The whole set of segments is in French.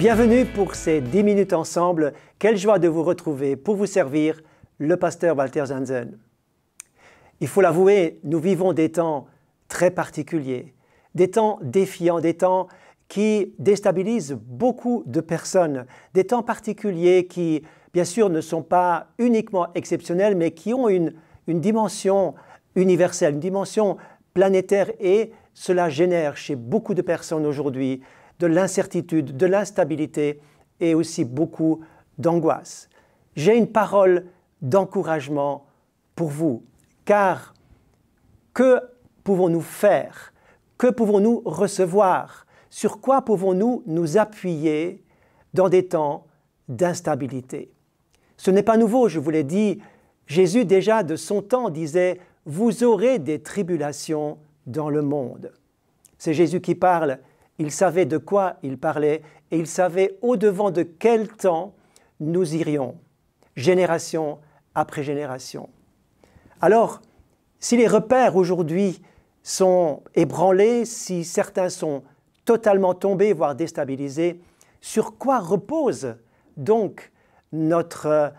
Bienvenue pour ces 10 minutes ensemble. Quelle joie de vous retrouver pour vous servir, le pasteur Walter Zanzen. Il faut l'avouer, nous vivons des temps très particuliers, des temps défiants, des temps qui déstabilisent beaucoup de personnes, des temps particuliers qui, bien sûr, ne sont pas uniquement exceptionnels, mais qui ont une dimension universelle, une dimension planétaire, et cela génère chez beaucoup de personnes aujourd'hui de l'incertitude, de l'instabilité et aussi beaucoup d'angoisse. J'ai une parole d'encouragement pour vous, car que pouvons-nous faire? Que pouvons-nous recevoir? Sur quoi pouvons-nous nous appuyer dans des temps d'instabilité? Ce n'est pas nouveau, je vous l'ai dit. Jésus déjà de son temps disait « Vous aurez des tribulations dans le monde ». C'est Jésus qui parle. Il savait de quoi il parlait et il savait au-devant de quel temps nous irions, génération après génération. Alors, si les repères aujourd'hui sont ébranlés, si certains sont totalement tombés, voire déstabilisés, sur quoi repose donc notre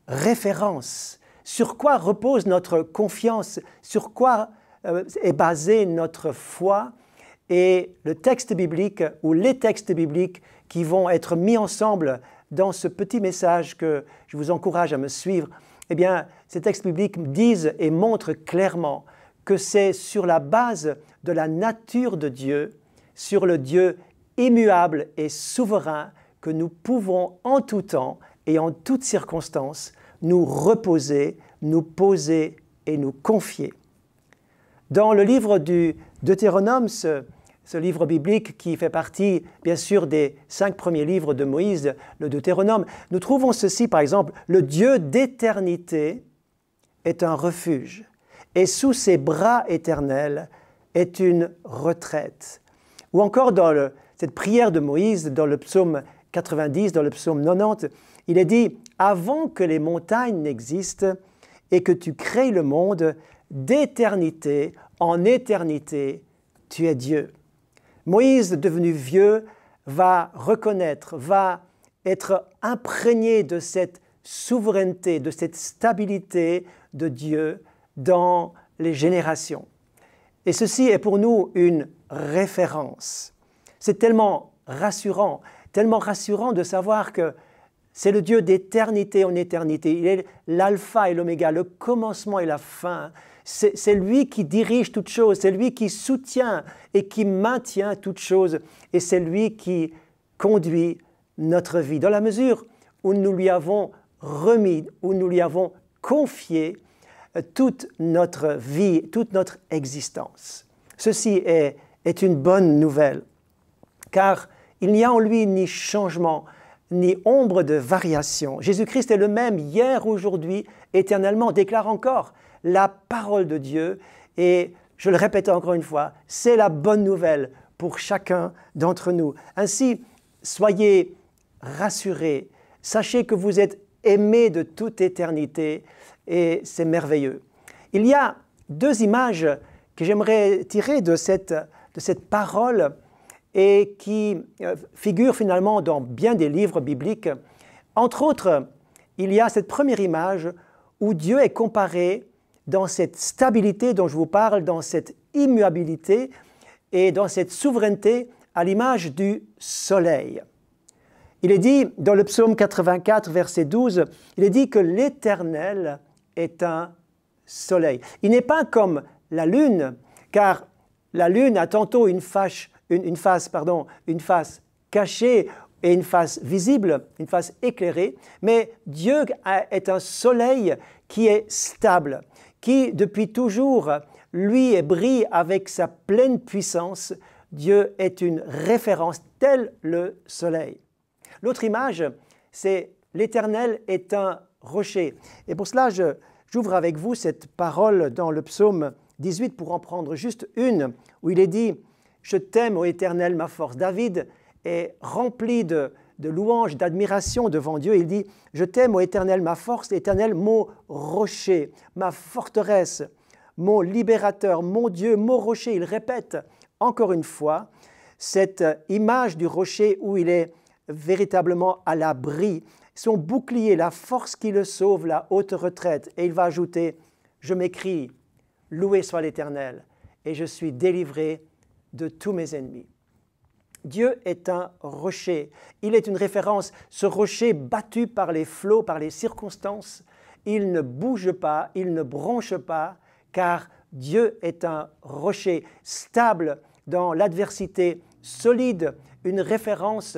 référence? Sur quoi repose notre confiance? Sur quoi est basée notre foi? Et le texte biblique ou les textes bibliques qui vont être mis ensemble dans ce petit message que je vous encourage à me suivre, eh bien, ces textes bibliques disent et montrent clairement que c'est sur la base de la nature de Dieu, sur le Dieu immuable et souverain, que nous pouvons en tout temps et en toutes circonstances nous reposer, nous poser et nous confier. Dans le livre du Deutéronome, ce livre biblique qui fait partie, bien sûr, des 5 premiers livres de Moïse, le Deutéronome, nous trouvons ceci, par exemple, « Le Dieu d'éternité est un refuge, et sous ses bras éternels est une retraite. » Ou encore dans cette prière de Moïse, dans le psaume 90, dans le psaume 90, il est dit « Avant que les montagnes n'existent et que tu crées le monde, d'éternité en éternité, tu es Dieu. » Moïse, devenu vieux, va reconnaître, va être imprégné de cette souveraineté, de cette stabilité de Dieu dans les générations. Et ceci est pour nous une référence. C'est tellement rassurant de savoir que c'est le Dieu d'éternité en éternité. Il est l'alpha et l'oméga, le commencement et la fin. C'est lui qui dirige toutes choses, c'est lui qui soutient et qui maintient toutes choses, et c'est lui qui conduit notre vie. Dans la mesure où nous lui avons remis, où nous lui avons confié toute notre vie, toute notre existence. Ceci est une bonne nouvelle, car il n'y a en lui ni changement, ni ombre de variation. Jésus-Christ est le même hier, aujourd'hui, éternellement, déclare encore la parole de Dieu, et je le répète encore une fois, c'est la bonne nouvelle pour chacun d'entre nous. Ainsi, soyez rassurés, sachez que vous êtes aimés de toute éternité, et c'est merveilleux. Il y a 2 images que j'aimerais tirer de cette parole et qui figurent finalement dans bien des livres bibliques. Entre autres, il y a cette première image où Dieu est comparé dans cette stabilité dont je vous parle, dans cette immuabilité et dans cette souveraineté à l'image du soleil. Il est dit dans le psaume 84, verset 12, il est dit que l'Éternel est un soleil. Il n'est pas comme la lune, car la lune a tantôt une face cachée et une face visible, une face éclairée, mais Dieu est un soleil qui est stable, qui depuis toujours, lui, brille avec sa pleine puissance. Dieu est une référence, tel le soleil. L'autre image, c'est l'Éternel est un rocher. Et pour cela, j'ouvre avec vous cette parole dans le psaume 18 pour en prendre juste une, où il est dit « Je t'aime, ô Éternel, ma force ». David est rempli de louanges, d'admiration devant Dieu. Il dit « Je t'aime, ô Éternel, ma force, Éternel, mon rocher, ma forteresse, mon libérateur, mon Dieu, mon rocher ». Il répète encore une fois cette image du rocher où il est véritablement à l'abri. Son bouclier, la force qui le sauve, la haute retraite. Et il va ajouter, je m'écrie, loué soit l'Éternel, et je suis délivré de tous mes ennemis. Dieu est un rocher. Il est une référence. Ce rocher battu par les flots, par les circonstances, il ne bouge pas, il ne bronche pas, car Dieu est un rocher stable dans l'adversité, solide, une référence.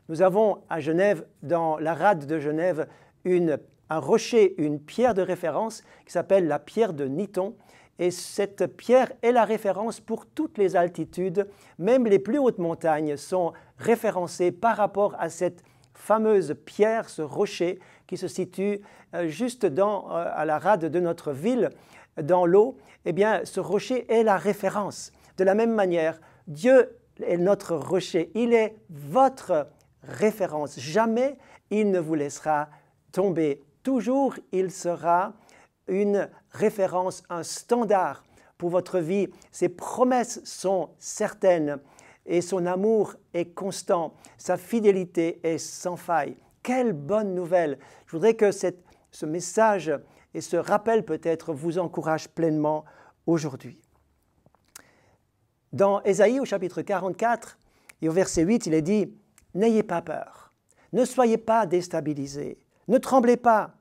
Nous avons à Genève, dans la rade de Genève, un rocher, une pierre de référence qui s'appelle la pierre de Niton. Et cette pierre est la référence pour toutes les altitudes. Même les plus hautes montagnes sont référencées par rapport à cette fameuse pierre, ce rocher qui se situe juste à la rade de notre ville, dans l'eau. Eh bien, ce rocher est la référence. De la même manière, Dieu est notre rocher. Il est votre référence. Jamais il ne vous laissera tomber. Toujours, il sera une référence, un standard pour votre vie. Ses promesses sont certaines et son amour est constant. Sa fidélité est sans faille. Quelle bonne nouvelle! Je voudrais que ce message et ce rappel peut-être vous encourage pleinement aujourd'hui. Dans Ésaïe au chapitre 44 et au verset 8, il est dit « N'ayez pas peur, ne soyez pas déstabilisés, ne tremblez pas.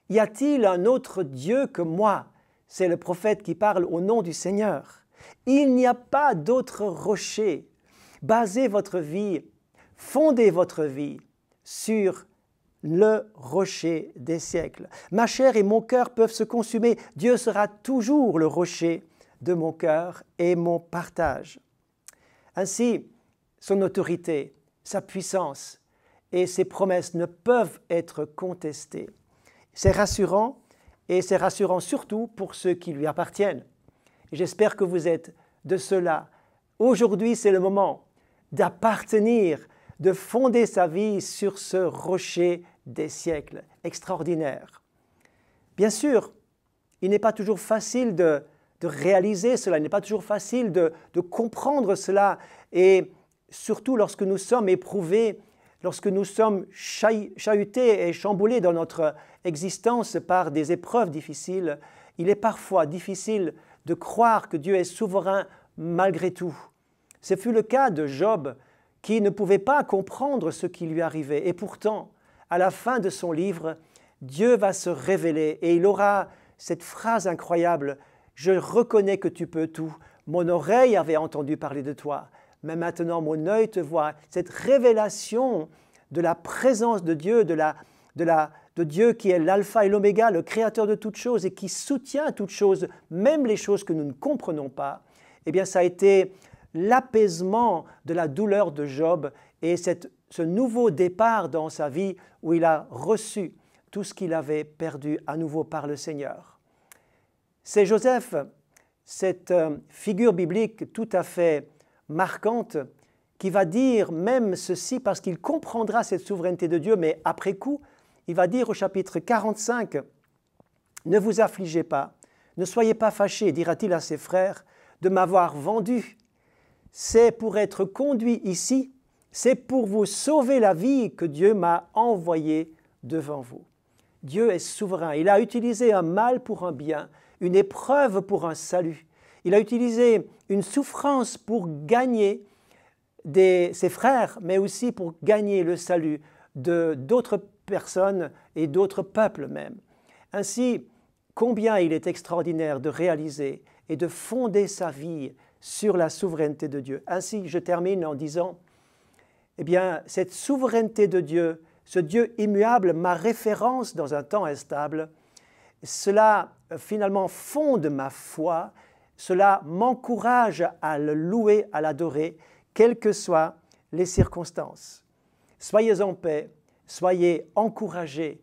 Y a-t-il un autre Dieu que moi ?» C'est le prophète qui parle au nom du Seigneur. Il n'y a pas d'autre rocher. Basez votre vie, fondez votre vie sur le rocher des siècles. Ma chair et mon cœur peuvent se consumer. Dieu sera toujours le rocher de mon cœur et mon partage. Ainsi, son autorité, sa puissance et ses promesses ne peuvent être contestées. C'est rassurant et c'est rassurant surtout pour ceux qui lui appartiennent. J'espère que vous êtes de ceux-là. Aujourd'hui, c'est le moment d'appartenir, de fonder sa vie sur ce rocher des siècles extraordinaire. Bien sûr, il n'est pas toujours facile de réaliser cela, il n'est pas toujours facile de comprendre cela, et surtout lorsque nous sommes éprouvés, lorsque nous sommes chahutés et chamboulés dans notre existence par des épreuves difficiles, il est parfois difficile de croire que Dieu est souverain malgré tout. Ce fut le cas de Job, qui ne pouvait pas comprendre ce qui lui arrivait. Et pourtant, à la fin de son livre, Dieu va se révéler et il aura cette phrase incroyable « Je reconnais que tu peux tout. Mon oreille avait entendu parler de toi, mais maintenant mon œil te voit. » Cette révélation de la présence de Dieu, de Dieu qui est l'alpha et l'oméga, le créateur de toutes choses et qui soutient toutes choses, même les choses que nous ne comprenons pas, eh bien ça a été l'apaisement de la douleur de Job et ce nouveau départ dans sa vie où il a reçu tout ce qu'il avait perdu à nouveau par le Seigneur. C'est Joseph, cette figure biblique tout à fait marquante, qui va dire même ceci parce qu'il comprendra cette souveraineté de Dieu, mais après coup, il va dire au chapitre 45, « Ne vous affligez pas, ne soyez pas fâchés, dira-t-il à ses frères, de m'avoir vendu. C'est pour être conduit ici, c'est pour vous sauver la vie que Dieu m'a envoyé devant vous. » Dieu est souverain. Il a utilisé un mal pour un bien, une épreuve pour un salut. Il a utilisé une souffrance pour gagner ses frères, mais aussi pour gagner le salut d'autres personnes et d'autres peuples même. Ainsi, combien il est extraordinaire de réaliser et de fonder sa vie sur la souveraineté de Dieu. Ainsi, je termine en disant, eh bien, cette souveraineté de Dieu, ce Dieu immuable, ma référence dans un temps instable, cela finalement fonde ma foi, cela m'encourage à le louer, à l'adorer, quelles que soient les circonstances. Soyez en paix, soyez encouragés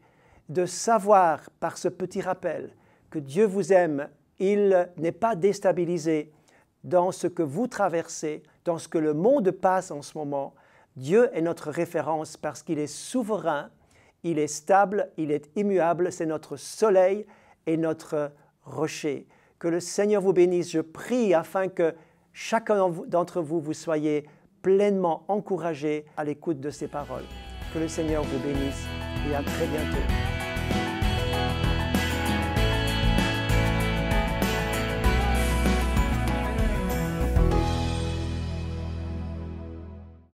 de savoir par ce petit rappel que Dieu vous aime, il n'est pas déstabilisé dans ce que vous traversez, dans ce que le monde passe en ce moment. Dieu est notre référence parce qu'il est souverain, il est stable, il est immuable, c'est notre soleil et notre rocher. Que le Seigneur vous bénisse. Je prie afin que chacun d'entre vous, vous soyez pleinement encouragé à l'écoute de ces paroles. Que le Seigneur vous bénisse et à très bientôt.